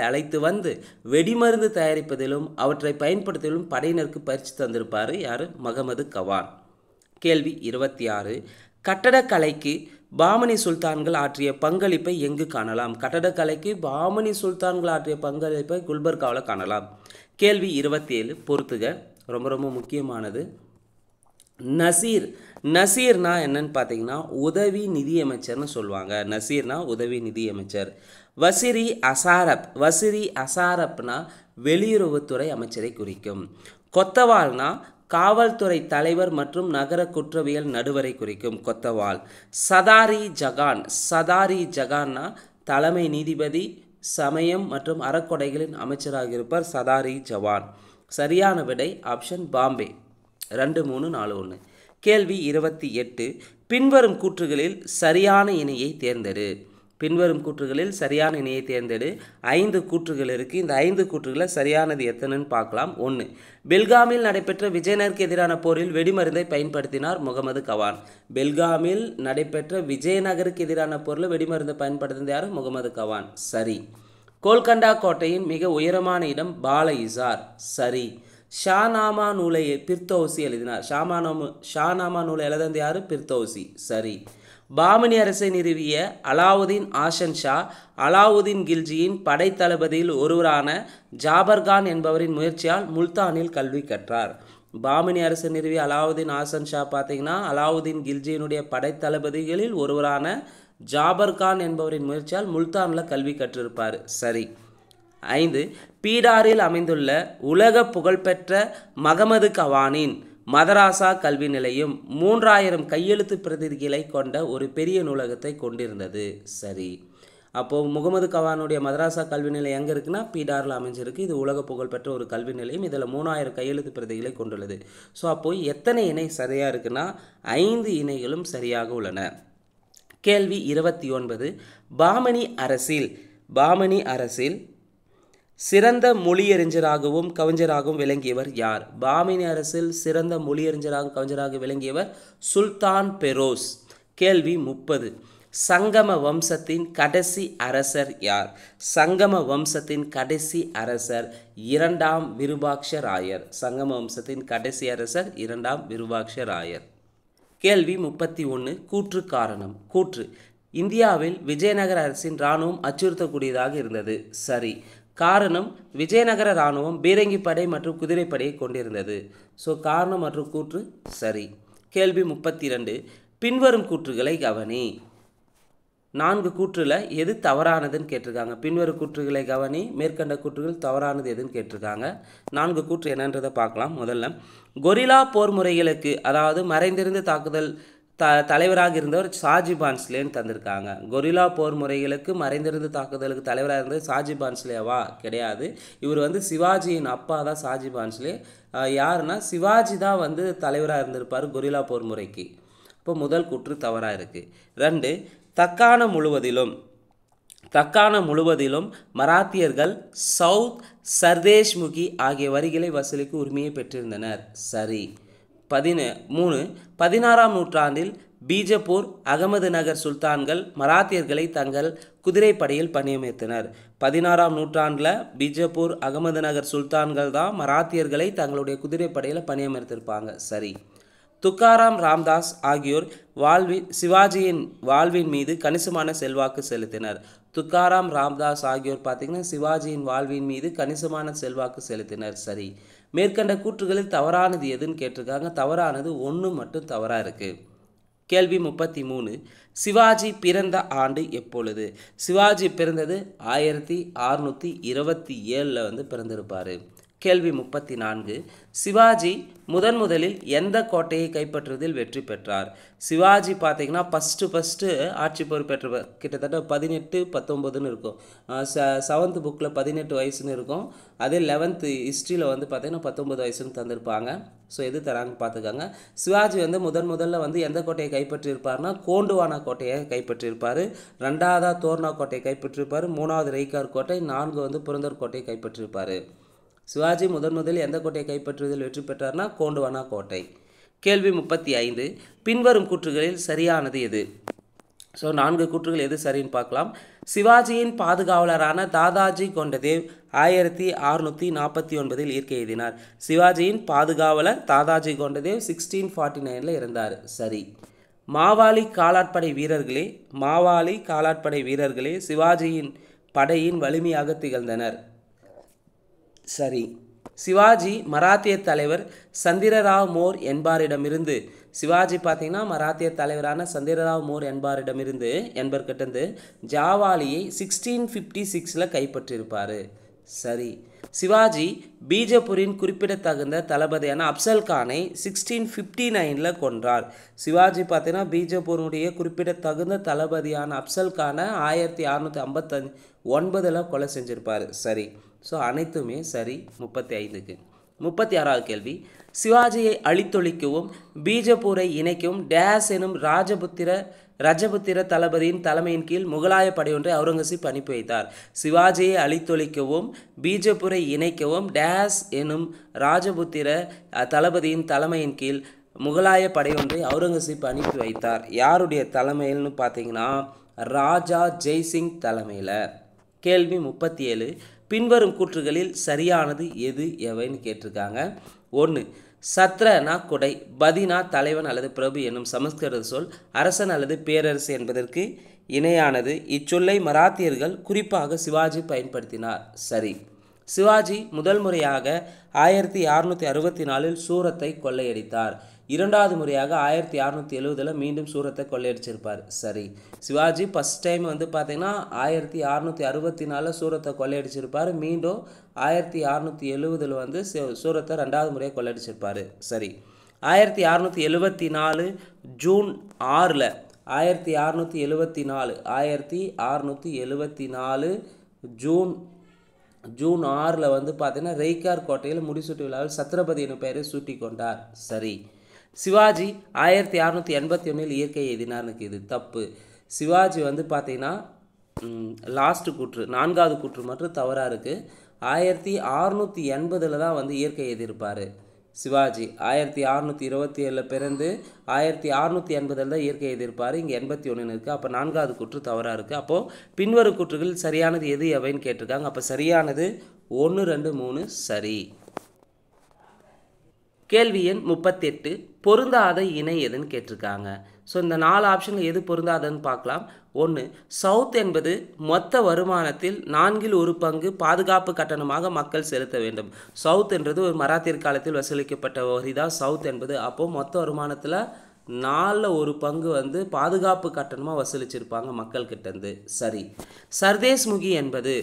அழைத்து வந்து வெடிமருந்து தயாரிப்பதிலும் அவற்றை பயன்படுத்துவதிலும் படையினருக்கு பயிற்சி தந்திருப்பார் யார்? முகமது கவான். கேள்வி 26 கட்டடக்கலைக்கு பாமினி சுல்தான்கள் ஆற்றிய பங்களிப்பை எங்கு காணலாம்? கட்டடக்கலைக்கு பாமினி சுல்தான்கள் ஆற்றிய பங்களிப்பை குல்பர்காவில் காணலாம். கேள்வி 27 பொறுத்துக. ரொம்ப முக்கியமானது. நசீர்னா என்னன்னு பார்த்தீங்கன்னா உதவி நிதியமைச்சர்னு சொல்லுவாங்க. நசீர்னா உதவி நிதியமைச்சர். வசிரி அசாரப்னா வெளியுறவுத்துறை அமைச்சரை குறிக்கும். கொத்தவால்னா காவல்துறை தலைவர் மற்றும் நகர குற்றவியல் நடுவரை குறிக்கும். கொத்தவால். சதாரி ஜகான். சதாரி ஜகான்னா தலைமை நீதிபதி, சமயம் மற்றும் அறக்கொடைகளின் அமைச்சராக இருப்பார் சதாரி ஜவான். சரியான விடை ஆப்ஷன் பாம்பே. 2, 3, 4, 1. கேள்வி 28. பின்வரும் கூற்றுகளில் சரியான இணையை தேர்ந்தெடு. பின்வரும் கூற்றுகளில் சரியான இணையை தேர்ந்தெடு. 5 கூற்றுகள் இருக்குது. இந்த 5 கூற்றுகளில் சரியானது எத்தனைன்னு பார்க்கலாம். 1. பெல்காமில் நடைபெற்ற விஜயநகருக்கு எதிரான போரில் வெடிமருந்தை பயன்படுத்தினார் முகமது கவான். பெல்காமில் நடைபெற்ற விஜயநகருக்கு எதிரான போரில் வெடிமருந்தை பயன்படுத்தினது யார்? முகமது கவான். சரி. கோல்கண்டா கோட்டையின் மிக உயரமான இடம் பாலஇசார். சரி. ஷாநாமா நூலை பிர்தௌசி எழுதினார். ஷாநாமா நூலை எழுதந்து யார்? பிர்தௌசி. சரி. பாமினி அரசை நிறுவிய அலாவுதீன் ஆஷன் ஷா அலாவுதீன் கில்ஜியின் படைத்தளபதியில் ஒருவரான ஜாபர்கான் என்பவரின் முயற்சியால் முல்தானில் கல்வி கற்றார். பாமினி அரசை நிறுவிய அலாவுதீன் ஆஷன் ஷா பார்த்தீங்கன்னா அலாவுதீன் கில்ஜியினுடைய படைத்தளபதிகளில் ஒருவரான ஜாபர்கான் என்பவரின் முயற்சியால் முல்தானில் கல்வி கற்றிருப்பார். சரி. 5. பீடாரில் அமைந்துள்ள உலக புகழ்பெற்ற மகமது கவானின் மதராசா கல்வி நிலையம் 3000 கையெழுத்து பிரதிகளை கொண்ட ஒரு பெரிய நூலகத்தை கொண்டிருந்தது. சரி. அப்போது முகமது கவானுடைய மதராசா கல்வி நிலையம் எங்கே இருக்குன்னா பீடாரில் அமைஞ்சிருக்கு. இது உலக புகழ்பெற்ற ஒரு கல்வி நிலையம். இதில் 3000 கையெழுத்து பிரதிகளை கொண்டுள்ளது. ஸோ அப்போது எத்தனை இணை சரியாக இருக்குன்னா 5 இணைகளும் சரியாக உள்ளன. கேள்வி 29. பாமணி அரசில் சிறந்த மொழியறிஞராகவும் கவிஞராகவும் விளங்கியவர் யார்? பாமினி அரசில் சிறந்த மொழியறிஞராகவும் கவிஞராக விளங்கியவர் சுல்தான் பெரோஸ். கேள்வி 30. சங்கம வம்சத்தின் கடைசி அரசர் யார்? சங்கம வம்சத்தின் கடைசி அரசர் 2ஆம் விருபாக்ஷ ராயர். சங்கம வம்சத்தின் கடைசி அரசர் 2ஆம் விருபாக்ஷ ராயர். கேள்வி 31. கூற்று காரணம். கூற்று: இந்தியாவில் விஜயநகர அரசின் இராணுவம் அச்சுறுத்தக்கூடியதாக இருந்தது. சரி. காரணம்: விஜயநகர இராணுவம் பீரங்கி படை மற்றும் குதிரைப்படையை கொண்டிருந்தது. ஸோ காரணம் மற்றும் கூற்று சரி. கேள்வி 32. பின்வரும் கூற்றுகளை கவனி. 4 கூற்றுல எது தவறானதுன்னு கேட்டிருக்காங்க. பின்வரும் கூற்றுகளை கவனி, மேற்கண்ட கூற்றுகள் தவறானது எதுன்னு கேட்டிருக்காங்க. 4 கூற்று என்னன்றதை பார்க்கலாம். முதல்ல, கொரில்லா போர் முறைகளுக்கு, அதாவது மறைந்திருந்து தாக்குதல் தலைவராக இருந்தவர் ஷாஜி பான்ஸ்லேன்னு தந்திருக்காங்க. கொரில்லா போர் முறைகளுக்கு மறைந்திருந்து தாக்குதலுக்கு தலைவராக இருந்தது ஷாஜி பான்ஸ்லேவா? கிடையாது. இவர் சிவாஜியின் அப்பா தான் ஷாஜி பான்ஸ்லே. யாருன்னா சிவாஜி தான் தலைவராக இருந்திருப்பார் கொரில்லா போர் முறைக்கு. இப்போ முதல் கூற்று தவறாக இருக்குது. 2. தக்கான முழுவதிலும் மராத்தியர்கள் சவுத் சர்தேஷ்முகி ஆகிய வரிகளை வசூலிக்க உரிமையை பெற்றிருந்தனர். சரி. 3. 16ஆம் நூற்றாண்டில் பீஜப்பூர், அகமது நகர் சுல்தான்கள் மராத்தியர்களை தங்கள் குதிரைப்படையில் பணியமர்த்தினர். 16ஆம் நூற்றாண்டில் பீஜப்பூர், அகமது நகர் சுல்தான்கள் தான் மராத்தியர்களை தங்களுடைய குதிரைப்படையில் பணியமர்த்திருப்பாங்க. சரி. துக்காராம் ராம்தாஸ் ஆகியோர் சிவாஜியின் வாழ்வின் மீது கணிசமான செல்வாக்கு செலுத்தினர். துக்காராம் ராம்தாஸ் ஆகியோர் பார்த்தீங்கன்னா சிவாஜியின் வாழ்வின் மீது கணிசமான செல்வாக்கு செலுத்தினர். சரி. மேற்கண்ட கூற்றுகளில் தவறானது எதுன்னு கேட்டிருக்காங்க. தவறானது 1 மட்டும் தவறாக இருக்குது. கேள்வி 33. சிவாஜி பிறந்த ஆண்டு எப்பொழுது? சிவாஜி பிறந்தது 1627 பிறந்திருப்பார். கேள்வி 34. சிவாஜி முதலில் எந்த கோட்டையை கைப்பற்றுவதில் வெற்றி பெற்றார்? சிவாஜி பார்த்தீங்கன்னா ஃபஸ்ட்டு ஆட்சி பொறுப்பேற்ற கிட்டத்தட்ட 18, 19ன்னு இருக்கும். 7th புக்கில் 18 வயசுன்னு இருக்கும். அதே 11th ஹிஸ்ட்ரியில் பார்த்தீங்கன்னா 19 வயசுன்னு தந்திருப்பாங்க. ஸோ எது தராங்க பார்த்துக்காங்க. சிவாஜி முதல்ல எந்த கோட்டையை கைப்பற்றியிருப்பார்னா கோண்டுவானா கோட்டையை கைப்பற்றியிருப்பார். 2வது தோர்னா கோட்டையை கைப்பற்றியிருப்பார். 3வது ரெய்கார் கோட்டை, 4 புரந்தர் கோட்டையை கைப்பற்றியிருப்பார். சிவாஜி முதலில் எந்த கோட்டையை கைப்பற்றுவதில் வெற்றி பெற்றார்னா கோண்டுவானா கோட்டை. கேள்வி 35. பின்வரும் கூற்றுகளில் சரியானது எது? ஸோ 4 கூற்றுகள் எது சரின்னு பார்க்கலாம். சிவாஜியின் பாதுகாவலரான தாதாஜி கொண்டதேவ் 1649 இயற்கை எழுதினார். சிவாஜியின் பாதுகாவலர் தாதாஜி கொண்டதேவ் 1649 இறந்தார். சரி. மாவாலி காலாட்படை வீரர்களே சிவாஜியின் படையின் வலிமையாக திகழ்ந்தனர். சரி. சிவாஜி மராத்திய தலைவர் சந்திரராவ் மோர் என்பாரிடமிருந்து சிவாஜி பார்த்தீங்கன்னா மராத்திய தலைவரான சந்திரராவ் மோர் என்பர்கிட்ட ஜாவாலியை 1656 கைப்பற்றியிருப்பார். சரி. சிவாஜி பீஜப்பூரின் குறிப்பிடத்தகுந்த தளபதியான அப்சல் கானை 1659 கொன்றார். சிவாஜி பார்த்தீங்கன்னா பீஜப்பூருடைய குறிப்பிடத்தகுந்த தளபதியான அப்சல் கானை 1659 கொலை செஞ்சிருப்பார். சரி. ஸோ அனைத்துமே சரி 35க்கு. 36வது கேள்வி, சிவாஜியை அழித்தொழிக்கவும் பீஜப்பூரை இணைக்கவும் டேஸ் எனும் ரஜபுத்திர தளபதியின் தலைமையின் கீழ் முகலாய படையொன்றை அவுரங்கசீப் அனுப்பி வைத்தார். சிவாஜியை அழித்தொழிக்கவும் பீஜப்பூரை இணைக்கவும் டேஸ் எனும் ராஜபுத்திர தளபதியின் தலைமையின் கீழ் முகலாய படையொன்றை அவுரங்கசீப் அனுப்பி வைத்தார். யாருடைய தலைமையில்னு பார்த்தீங்கன்னா ராஜா ஜெய்சிங் தலைமையில். கேள்வி 37, பின்வரும் கூற்றுகளில் சரியானது எது எவைன்னு கேட்டிருக்காங்க. 1. சத்ரனா குடை, பதினா தலைவன் அல்லது பிரபு என்னும் சமஸ்கிருத சொல் அரசன் அல்லது பேரரசு என்பதற்கு இணையானது. இச்சொல்லை மராத்தியர்கள் குறிப்பாக சிவாஜி பயன்படுத்தினார். சரி. சிவாஜி முதல் முறையாக 1664 சூரத்தை கொள்ளையடித்தார். இரண்டாவது முறையாக 1670 மீண்டும் சூரத்தை கொள்ளையடிச்சிருப்பார். சரி. சிவாஜி ஃபஸ்ட் டைம் வந்து பார்த்தீங்கன்னா 1664 சூரத்தை கொள்ளையடிச்சிருப்பார். மீண்டும் 1670 வந்து சூரத்தை ரெண்டாவது முறையாக கொள்ளையடிச்சிருப்பார். சரி. 1674 ஜூன் 6 1674 ஜூன் 6 வந்து பார்த்தீங்கன்னா ரெய்கார் கோட்டையில் முடிசூட்டு விழாவில் சத்ரபதி எனும் பெயரை சூட்டி கொண்டார். சரி. சிவாஜி 1681 இயற்கை எழுதினார்னுக்கு இது தப்பு. சிவாஜி வந்து பார்த்தீங்கன்னா லாஸ்ட் கூற்று 4வது கூற்று மட்டும் தவறாக இருக்குது. 1680 தான் வந்து இயற்கை எழுதியிருப்பார். சிவாஜி 1627 பிறந்து 1680 தான் இயற்கை எழுதியிருப்பார். இங்கே 81 இருக்குது. அப்போ 4வது கூற்று தவறாக இருக்குது. அப்போது பின்வரும் கூற்றுகளில் சரியானது எது எவைன்னு கேட்டிருக்காங்க. அப்போ சரியானது 1, 2, 3 சரி. கேள்வி எண் 38, பொருந்தாத இணை எதுன்னு கேட்டிருக்காங்க. ஸோ இந்த 4 ஆப்ஷனில் எது பொருந்தாதன்னு பார்க்கலாம். 1. சவுத் என்பது மொத்த வருமானத்தில் 4/1 பங்கு பாதுகாப்பு கட்டணமாக மக்கள் செலுத்த வேண்டும். சவுத் என்றது ஒரு மராத்தியர் காலத்தில் வசூலிக்கப்பட்ட வரி தான் சவுத் என்பது. அப்போது மொத்த வருமானத்தில் 4/1 பங்கு வந்து பாதுகாப்பு கட்டணமாக வசூலிச்சிருப்பாங்க மக்கள்கிட்டேருந்து. சரி. சர்தேஷ்முகி என்பது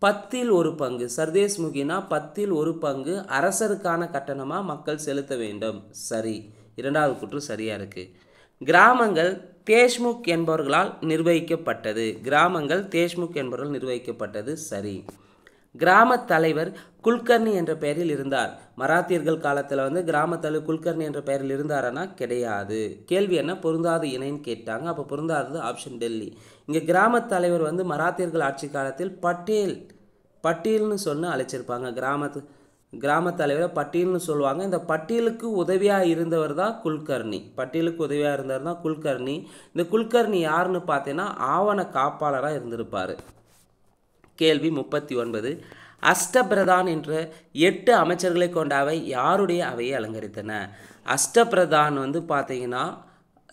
10/1 பங்கு. சர்தேஷ்முகினா 10/1 பங்கு அரசருக்கான கட்டணமாக மக்கள் செலுத்த வேண்டும். சரி. இரண்டாவது கூற்று சரியாக இருக்குது. கிராமங்கள் தேஷ்முக் என்பவர்களால் நிர்வகிக்கப்பட்டது. சரி. கிராம தலைவர் குல்கர்னி என்ற பெயரில் இருந்தார். மராத்தியர்கள் காலத்தில் வந்து கிராம தலைவர் குல்கர்னி என்ற பெயரில் இருந்தாரனா கிடையாது. கேள்வி என்ன பொருந்தாத இணைன்னு கேட்டாங்க. அப்போ பொருந்தாதது ஆப்ஷன் டெல்லி. இங்கே கிராம தலைவர் வந்து மராத்தியர்கள் ஆட்சி காலத்தில் பட்டேல்னு சொன்னு அழைச்சிருப்பாங்க. கிராம தலைவரை பட்டேல்னு சொல்லுவாங்க. இந்த பட்டேலுக்கு உதவியாக இருந்தவர் தான் குல்கர்னி. இந்த குல்கர்னி யாருன்னு பார்த்தீங்கன்னா ஆவண காப்பாளராக இருந்திருப்பார். கேள்வி 39, அஷ்டபிரதான் என்ற 8 அமைச்சர்களை கொண்ட அவை யாருடைய அவையை அலங்கரித்தன? அஷ்டபிரதான் வந்து பார்த்தீங்கன்னா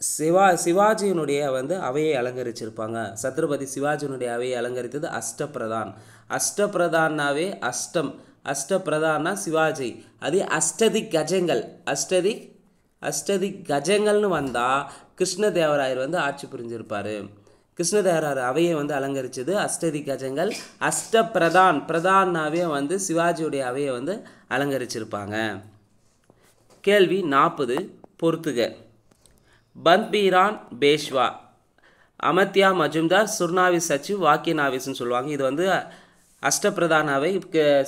சிவாஜியினுடைய வந்து அவையை அலங்கரிச்சிருப்பாங்க. சத்ரபதி சிவாஜியினுடைய அவையை அலங்கரித்தது அஷ்டபிரதான். அஷ்டபிரதான்னா சிவாஜி. அது அஷ்டதிக் கஜங்கள்னு வந்தால் கிருஷ்ணதேவராயர் வந்து ஆட்சி புரிஞ்சிருப்பார். கிருஷ்ணதேவராயர் அவையை வந்து அலங்கரித்தது அஷ்டதிக் கஜங்கள். பிரதான்னாவே வந்து சிவாஜியுடைய அவையை வந்து அலங்கரிச்சிருப்பாங்க. கேள்வி 40, பொறுத்துக. பந்த்பீரான் பேஷ்வா, அமத்யா மஜும்தார், சுர்னாவிஸ் சச்சிவ், வாக்கிய நாவிஸ்ன்னு சொல்லுவாங்க. இது வந்து அஷ்டபிரதான அவை.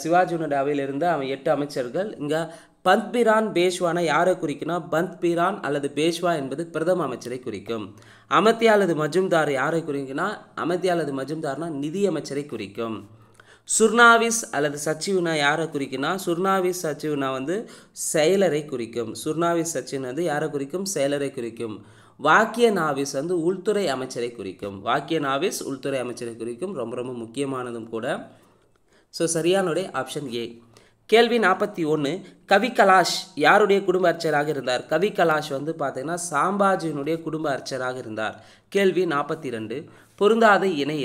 சிவாஜியினுடைய அவையில் இருந்த 8 அமைச்சர்கள். இங்கே பந்த்பீரான் பேஷ்வானா யாரை குறிக்குன்னா பந்த்பீரான் அல்லது பேஷ்வா என்பது பிரதம அமைச்சரை குறிக்கும். அமத்யா அல்லது மஜும்தார் யாரை குறிக்குன்னா நிதி அமைச்சரை குறிக்கும். சுர்னாவிஸ் அல்லது சச்சிவ்னா யாரை குறிக்குன்னா சுர்னாவிஸ் சச்சிவ்னா வந்து செயலரை குறிக்கும். செயலரை குறிக்கும். வாக்கிய நாவிஸ் வந்து உள்துறை அமைச்சரை குறிக்கும். ரொம்ப ரொம்ப முக்கியமானதும் கூட. ஸோ சரியானுடைய ஆப்ஷன் ஏ. கேள்வி 41, கவி கலாஷ் யாருடைய குடும்ப அர்ச்சராக இருந்தார்? கவி கலாஷ் வந்து பார்த்தீங்கன்னா சாம்பாஜியினுடைய குடும்ப அர்ச்சராக இருந்தார். கேள்வி 42, பொருந்தாத இணை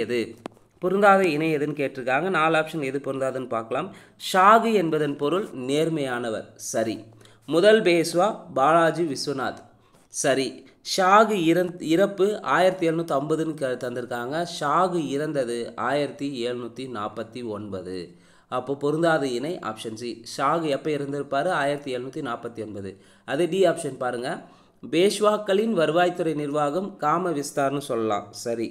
எதுன்னு கேட்டிருக்காங்க. 4 ஆப்ஷன் எது பொருந்தாதுன்னு பார்க்கலாம். ஷாகு என்பதன் பொருள் நேர்மையானவர். சரி. முதல் பேஷ்வா பாலாஜி விஸ்வநாத். சரி. ஷாகு இறப்பு 1750ன்னு தந்திருக்காங்க. ஷாகு இறந்தது 1749. அப்போ பொருந்தாத இணை ஆப்ஷன் சி. ஷாகு எப்போ இறந்திருப்பார்? 1749. அதே டி ஆப்ஷன் பாருங்கள். பேஷ்வாக்களின் வருவாய்த்துறை நிர்வாகம் காம விஸ்தார்னு சொல்லலாம். சரி.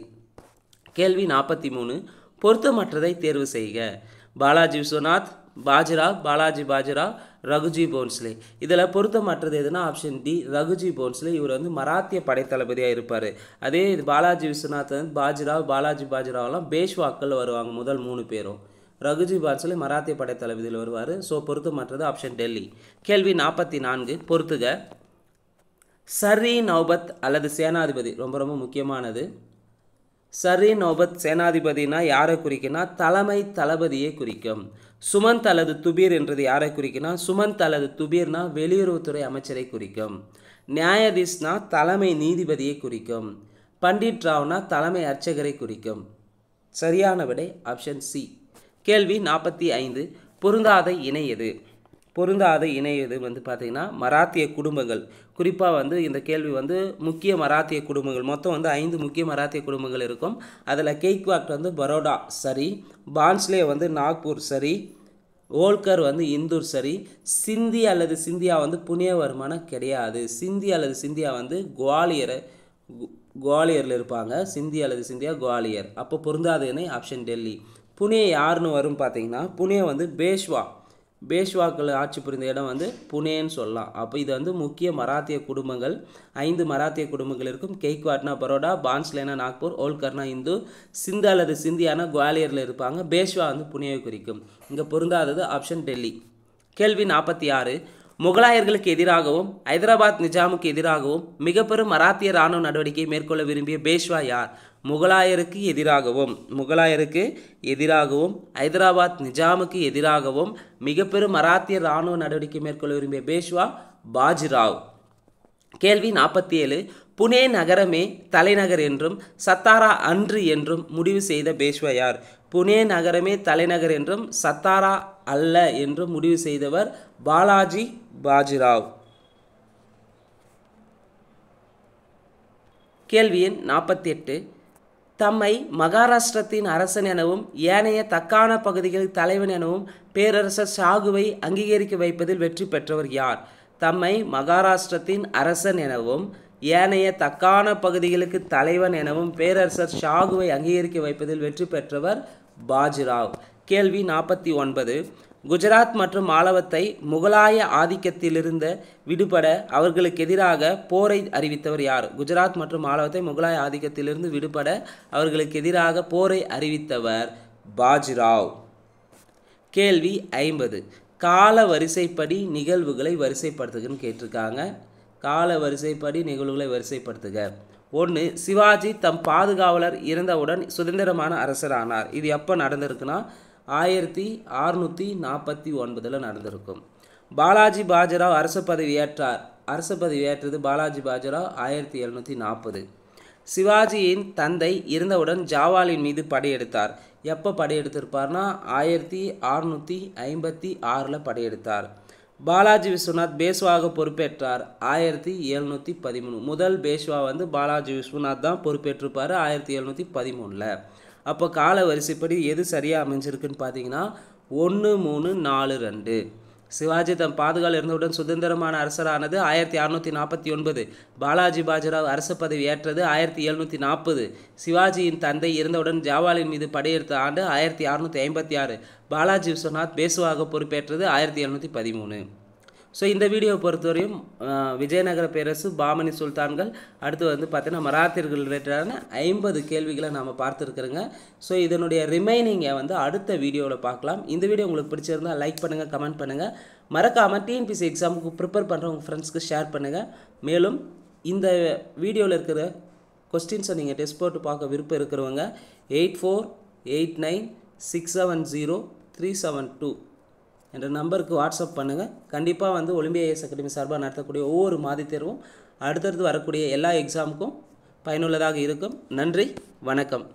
கேள்வி 43. பொருத்தமற்றதை தேர்வு செய்க. பாலாஜி விஸ்வநாத், பாஜிராவ், பாலாஜி பாஜிராவ், ரகுஜி போன்ஸ்லே. இதில் பொருத்தமற்றது எதுனா ஆப்ஷன் டி, ரகுஜி போன்ஸ்லே. இவர் வந்து மராத்திய படைத்தளபதியாக இருப்பார். அதே இது பாலாஜி விஸ்வநாத் வந்து பாஜிராவ், பாலாஜி பாஜிராவெல்லாம் பேஷ்வாக்கள் வருவாங்க, முதல் 3 பேரும். ரகுஜி போன்ஸ்லே மராத்திய படைத்தளபதியில் வருவார். ஸோ பொருத்தமற்றது ஆப்ஷன் டெல்லி. கேள்வி 44. பொறுத்துக. சரி நௌபத் அல்லது சேனாதிபதி ரொம்ப ரொம்ப முக்கியமானது. சரி நௌபத் சேனாதிபதினா யாரை குறிக்குன்னா தலைமை தளபதியை குறிக்கும். சுமந்த் அல்லது துபீர் என்றது யாரை குறிக்குன்னா சுமந்த் அல்லது துபீர்னா வெளியுறவுத்துறை அமைச்சரை குறிக்கும். நியாயதீஷ்னா தலைமை நீதிபதியை குறிக்கும். பண்டிட் ராவ்னா தலைமை அர்ச்சகரை குறிக்கும். சரியான விடை ஆப்ஷன் சி. கேள்வி 45. பொருந்தாத இணை எது? பொருந்தாத இணை எது வந்து பார்த்திங்கன்னா மராத்திய குடும்பங்கள். குறிப்பாக வந்து இந்த கேள்வி வந்து முக்கிய மராத்திய குடும்பங்கள், மொத்தம் வந்து 5 முக்கிய மராத்திய குடும்பங்கள் இருக்கும். அதில் கெய்க்வாட் வந்து பரோடா சரி, பான்ஸ்லே வந்து நாக்பூர் சரி, ஓல்கர் வந்து இந்தூர் சரி, சிந்தி அல்லது சிந்தியா வந்து புனேவர்மான கிடையாது. சிந்தி அல்லது சிந்தியா வந்து குவாலியரில் இருப்பாங்க. சிந்தி அல்லது சிந்தியா குவாலியர். அப்போ பொருந்தாத இணை ஆப்ஷன் டெல்லி. புனே யாருன்னு வரும் பார்த்தீங்கன்னா புனே வந்து பேஷ்வாக்கள் ஆட்சி புரிந்த இடம் வந்து புனேன்னு சொல்லலாம். அப்போ இது வந்து முக்கிய மராத்திய குடும்பங்கள். 5 மராத்திய குடும்பங்கள் இருக்கும். கெய்க்வாட்னா பரோடா, பான்ஸ்லேனா நாக்பூர், ஓல்கர்னா இந்து, சிந்து அல்லது சிந்தியானா குவாலியரில் இருப்பாங்க. பேஷ்வா வந்து புனேவை குறிக்கும். இங்கே பொருந்தாதது ஆப்ஷன் டெல்லி. கேள்வி 46. முகலாயர்களுக்கு எதிராகவும் ஹைதராபாத் நிஜாமுக்கு எதிராகவும் மிக பெரும் மராத்திய இராணுவ நடவடிக்கையை மேற்கொள்ள விரும்பிய பேஷ்வா யார்? முகலாயருக்கு எதிராகவும் ஹைதராபாத் நிஜாமுக்கு எதிராகவும் மிக பெரும் மராத்திய இராணுவ நடவடிக்கை மேற்கொள்ள விரும்பிய பேஷ்வா பாஜிராவ். கேள்வி 47. புனே நகரமே தலைநகர் என்றும் சத்தாரா அன்று என்றும் முடிவு செய்த பேஷ்வா யார்? புனே நகரமே தலைநகர் என்றும் சத்தாரா அல்ல என்றும் முடிவு செய்தவர் பாலாஜி பாஜிராவ். கேள்வி எண் 48. தம்மை மகாராஷ்டிரத்தின் அரசன் எனவும் ஏனைய தக்கான பகுதிகளில் தலைவன் எனவும் பேரரசர் ஷாகுவை அங்கீகரிக்க வைப்பதில் வெற்றி பெற்றவர் யார்? தம்மை மகாராஷ்டிரத்தின் அரசன் எனவும் ஏனைய தக்கான பகுதிகளுக்கு தலைவன் எனவும் பேரரசர் ஷாகுவை அங்கீகரிக்க வைப்பதில் வெற்றி பெற்றவர் பாஜிராவ். கேள்வி 49. குஜராத் மற்றும் மாலவத்தை முகலாய ஆதிக்கத்திலிருந்து விடுபட அவர்களுக்கு எதிராக போரை அறிவித்தவர் யார்? குஜராத் மற்றும் மாலவத்தை முகலாய ஆதிக்கத்திலிருந்து விடுபட அவர்களுக்கு எதிராக போரை அறிவித்தவர் பாஜிராவ். கேள்வி 50. கால வரிசைப்படி நிகழ்வுகளை வரிசைப்படுத்துகன்னு கேட்டிருக்காங்க. கால வரிசைப்படி நிகழ்வுகளை வரிசைப்படுத்துக. 1. சிவாஜி தம் பாதுகாவலர் இறந்தவுடன் சுதந்திரமான அரசரானார். இது எப்போ நடந்திருக்குன்னா 1649 நடந்திருக்கும். பாலாஜி பாஜிராவ் அரச பதவி ஏற்றார். அரச பதவி ஏற்றது பாலாஜி பாஜிராவ் 1740. சிவாஜியின் தந்தை இருந்தவுடன் ஜாவாலின் மீது படையெடுத்தார். எப்போ படையெடுத்திருப்பார்னா 1656 படையெடுத்தார். பாலாஜி விஸ்வநாத் பேஷ்வாக பொறுப்பேற்றார் 1713. முதல் பேஷ்வா வந்து பாலாஜி விஸ்வநாத் தான் பொறுப்பேற்றிருப்பார் 1713. அப்போ கால வரிசைப்படி எது சரியாக அமைஞ்சிருக்குன்னு பார்த்தீங்கன்னா 1, 3, 4, 2. சிவாஜி தம் பாதுகாவலர் இருந்தவுடன் சுதந்திரமான அரசரானது 1649. பாலாஜி பாஜிராவ் அரச பதவி ஏற்றது 1740. சிவாஜியின் தந்தை இருந்தவுடன் ஜாவாலின் மீது படையெடுத்த ஆண்டு 1656. பாலாஜி விஸ்வநாத் பேஷ்வாக பொறுப்பேற்றது 1713. ஸோ இந்த வீடியோவை பொறுத்தவரையும் விஜயநகர பேரரசு, பாமனி சுல்தான்கள், அடுத்து வந்து பார்த்தீங்கன்னா மராத்தியர்கள் ரிலேட்டடான 50 கேள்விகளை நாம் பார்த்துருக்குறோங்க. ஸோ இதனுடைய ரிமைனிங்கை வந்து அடுத்த வீடியோவில் பார்க்கலாம். இந்த வீடியோ உங்களுக்கு பிடிச்சிருந்தால் லைக் பண்ணுங்கள், கமெண்ட் பண்ணுங்கள். மறக்காமல் டிஎன்பிஎஸ்சி எக்ஸாமுக்கு ப்ரிப்பேர் பண்ணுற உங்கள் ஃப்ரெண்ட்ஸ்க்கு ஷேர் பண்ணுங்கள். மேலும் இந்த வீடியோவில் இருக்கிற கொஸ்டின்ஸை நீங்கள் டெஸ்ட் போட்டு பார்க்க விருப்பம் இருக்கிறவங்க 8489670372 என்ற நம்பருக்கு வாட்ஸ்அப் பண்ணுங்கள். கண்டிப்பாக வந்து ஒலிம்பியா ஐஏஎஸ் அகாடமி சார்பாக நடத்தக்கூடிய ஒவ்வொரு மாதிரி தேர்வும் அடுத்தடுத்து வரக்கூடிய எல்லா எக்ஸாமுக்கும் பயனுள்ளதாக இருக்கும். நன்றி, வணக்கம்.